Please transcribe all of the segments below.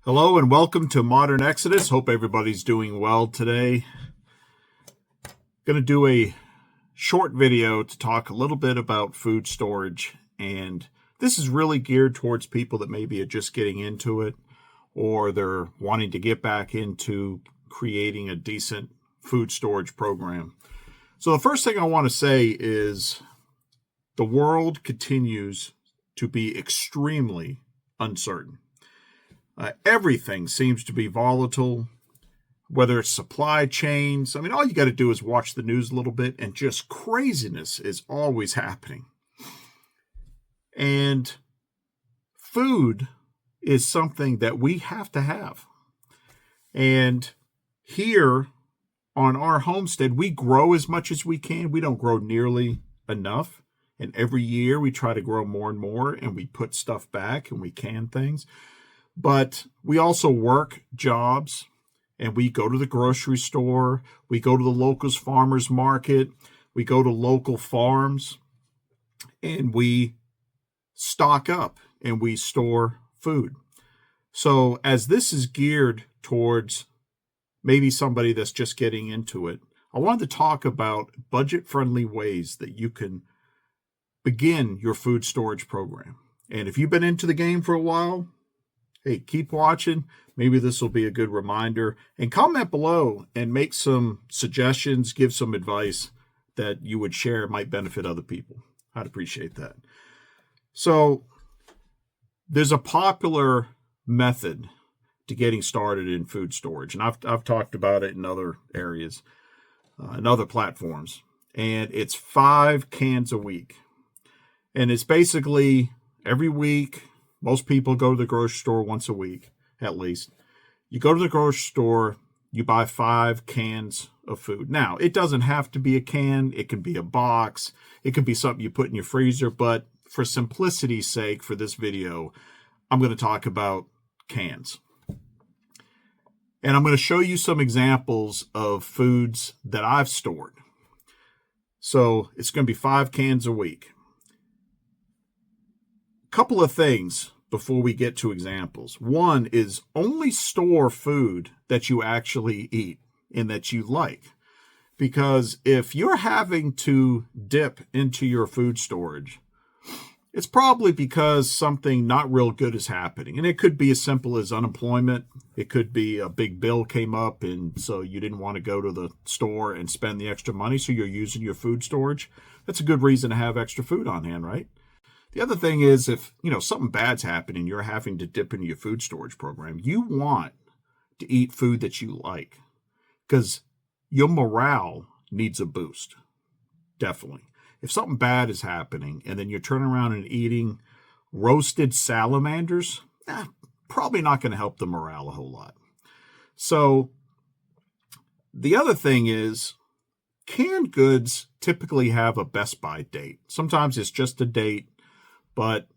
Hello and welcome to Modern Exodus. Hope everybody's doing well today. Going to do a short video to talk a little bit about food storage, and this is really geared towards people that maybe are just getting into it or they're wanting to get back into creating a decent food storage program. So the first thing I want to say is the world continues to be extremely uncertain. Everything seems to be volatile, whether it's supply chains. I mean, all you got to do is watch the news a little bit and just craziness is always happening. And food is something that we have to have. And here on our homestead, we grow as much as we can. We don't grow nearly enough. And every year we try to grow more and more, and we put stuff back and we can things. But we also work jobs, and we go to the grocery store, we go to the local farmers market, we go to local farms, and we stock up and we store food. So as this is geared towards maybe somebody that's just getting into it, I wanted to talk about budget-friendly ways that you can begin your food storage program. And if you've been into the game for a while, hey, keep watching. Maybe this will be a good reminder. And comment below and make some suggestions, give some advice that you would share might benefit other people. I'd appreciate that. So there's a popular method to getting started in food storage. And I've talked about it in other areas, in other platforms. And it's 5 cans a week. And it's basically every week. Most people go to the grocery store once a week, at least. You go to the grocery store, you buy 5 cans of food. Now, it doesn't have to be a can. It can be a box. It can be something you put in your freezer. But for simplicity's sake, for this video, I'm going to talk about cans. And I'm going to show you some examples of foods that I've stored. So it's going to be 5 cans a week. Couple of things before we get to examples. One is only store food that you actually eat and that you like. Because if you're having to dip into your food storage, it's probably because something not real good is happening. And it could be as simple as unemployment. It could be a big bill came up and so you didn't want to go to the store and spend the extra money, so you're using your food storage. That's a good reason to have extra food on hand, right? The other thing is if, something bad's happening, you're having to dip into your food storage program, you want to eat food that you like because your morale needs a boost. Definitely. If something bad is happening and then you're turning around and eating roasted salamanders, probably not going to help the morale a whole lot. So the other thing is canned goods typically have a best by date. Sometimes it's just a date. But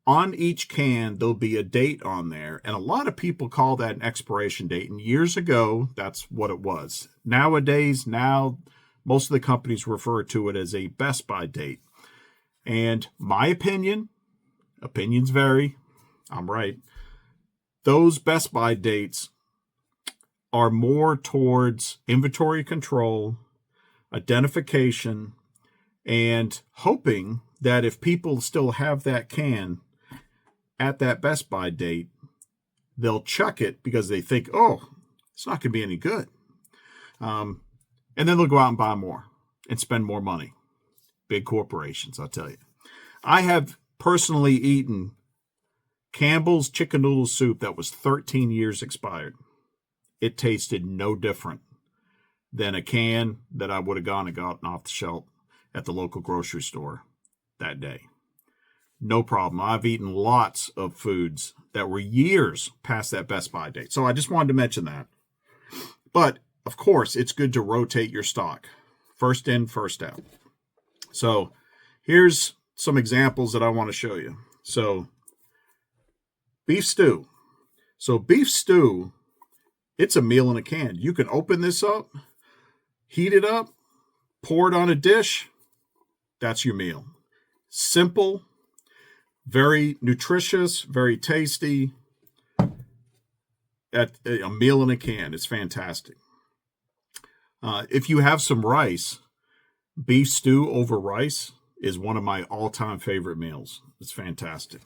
on each can, there'll be a date on there. And a lot of people call that an expiration date. And years ago, that's what it was. Nowadays, most of the companies refer to it as a best by date. And my opinions vary. I'm right. Those best by dates are more towards inventory control, identification, and hoping that if people still have that can at that best by date, they'll chuck it because they think, oh, it's not going to be any good. And then they'll go out and buy more and spend more money. Big corporations, I'll tell you. I have personally eaten Campbell's chicken noodle soup that was 13 years expired. It tasted no different than a can that I would have gone and gotten off the shelf at the local grocery store that day. No problem. I've eaten lots of foods that were years past that best by date. So I just wanted to mention that. But of course, it's good to rotate your stock. First in, first out. So here's some examples that I want to show you. So beef stew. So beef stew, it's a meal in a can. You can open this up, heat it up, pour it on a dish. That's your meal. Simple, very nutritious, very tasty. at a meal in a can. It's fantastic. If you have some rice, beef stew over rice is one of my all-time favorite meals. It's fantastic.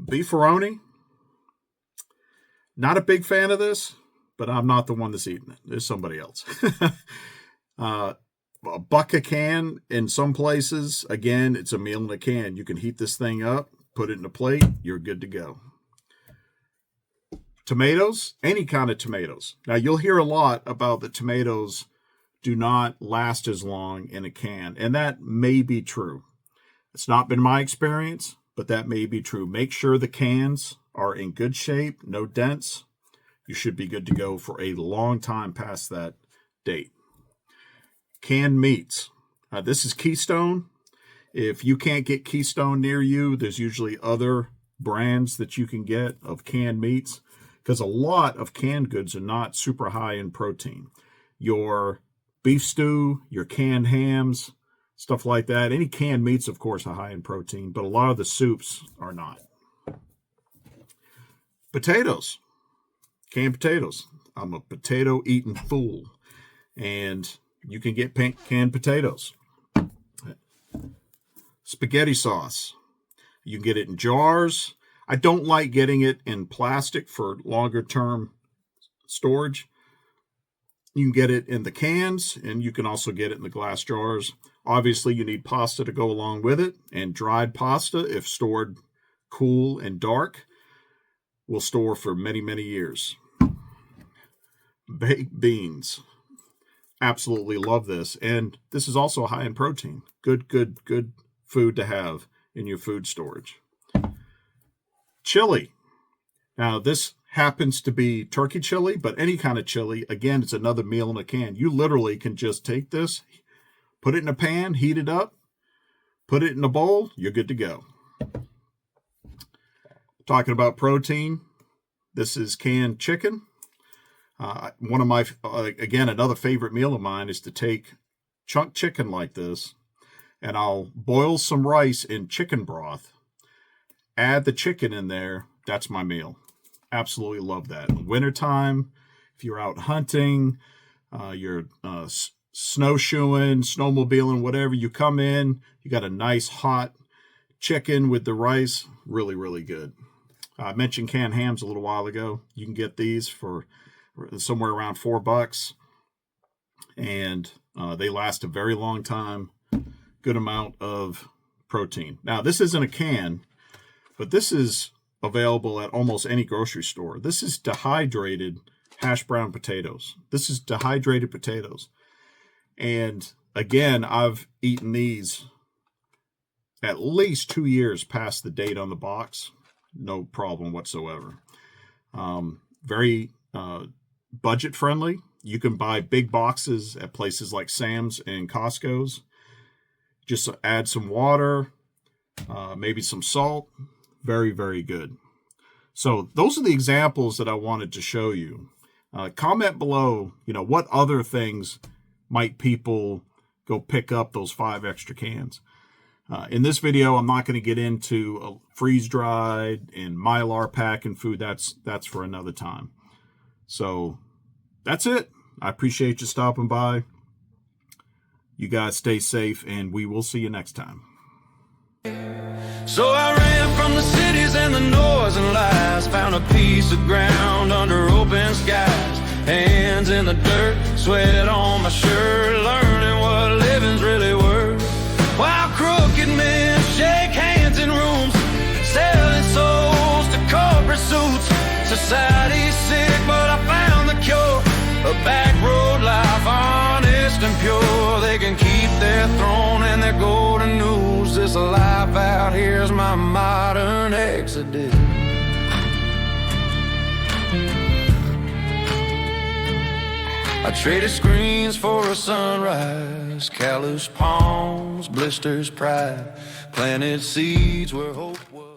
Beefaroni, not a big fan of this, but I'm not the one that's eating it. There's somebody else. A buck a can in some places. Again, it's a meal in a can. You can heat this thing up, put it in a plate, you're good to go. Tomatoes, any kind of tomatoes. Now, you'll hear a lot about the tomatoes do not last as long in a can, and that may be true. It's not been my experience, but that may be true. Make sure the cans are in good shape, no dents. You should be good to go for a long time past that date. Canned meats. This is Keystone. If you can't get Keystone near you, there's usually other brands that you can get of canned meats, because a lot of canned goods are not super high in protein. Your beef stew, your canned hams, stuff like that. Any canned meats, of course, are high in protein, but a lot of the soups are not. Potatoes. Canned potatoes. I'm a potato-eating fool. And you can get canned potatoes. Spaghetti sauce. You can get it in jars. I don't like getting it in plastic for longer term storage. You can get it in the cans, and you can also get it in the glass jars. Obviously, you need pasta to go along with it, and dried pasta, if stored cool and dark, will store for many, many years. Baked beans. Absolutely love this. And this is also high in protein. Good food to have in your food storage. Chili. Now, this happens to be turkey chili, but any kind of chili, again, it's another meal in a can. You literally can just take this, put it in a pan, heat it up, put it in a bowl, you're good to go. Talking about protein, this is canned chicken. One of my, again, another favorite meal of mine is to take chunk chicken like this, and I'll boil some rice in chicken broth, add the chicken in there. That's my meal. Absolutely love that. In wintertime, if you're out hunting, you're snowshoeing, snowmobiling, whatever, you come in, you got a nice hot chicken with the rice. Really, really good. I mentioned canned hams a little while ago. You can get these for somewhere around $4, and they last a very long time. Good amount of protein. Now, this isn't a can, but this is available at almost any grocery store. This is dehydrated hash brown potatoes. This is dehydrated potatoes. And again, I've eaten these at least 2 years past the date on the box. No problem whatsoever. Very budget friendly. You can buy big boxes at places like Sam's and Costco's. Just add some water, maybe some salt. Very, very good. So those are the examples that I wanted to show you. Comment below, what other things might people go pick up those 5 extra cans. In this video, I'm not going to get into freeze-dried and Mylar packing food. That's for another time. So that's it. I appreciate you stopping by. You guys stay safe, and we will see you next time. So I ran from the cities and the noise and lies, found a piece of ground under open skies, hands in the dirt, sweat on my shirt, learning what living's really worth. While crooked men shake hands in rooms, selling souls to corporate suits. Society's sick, but I found the cure. A back road life, honest and pure. They can keep their throne and their golden news. This life out here's my modern exodus. I traded screens for a sunrise, callous palms, blisters, pride, planted seeds where hope was.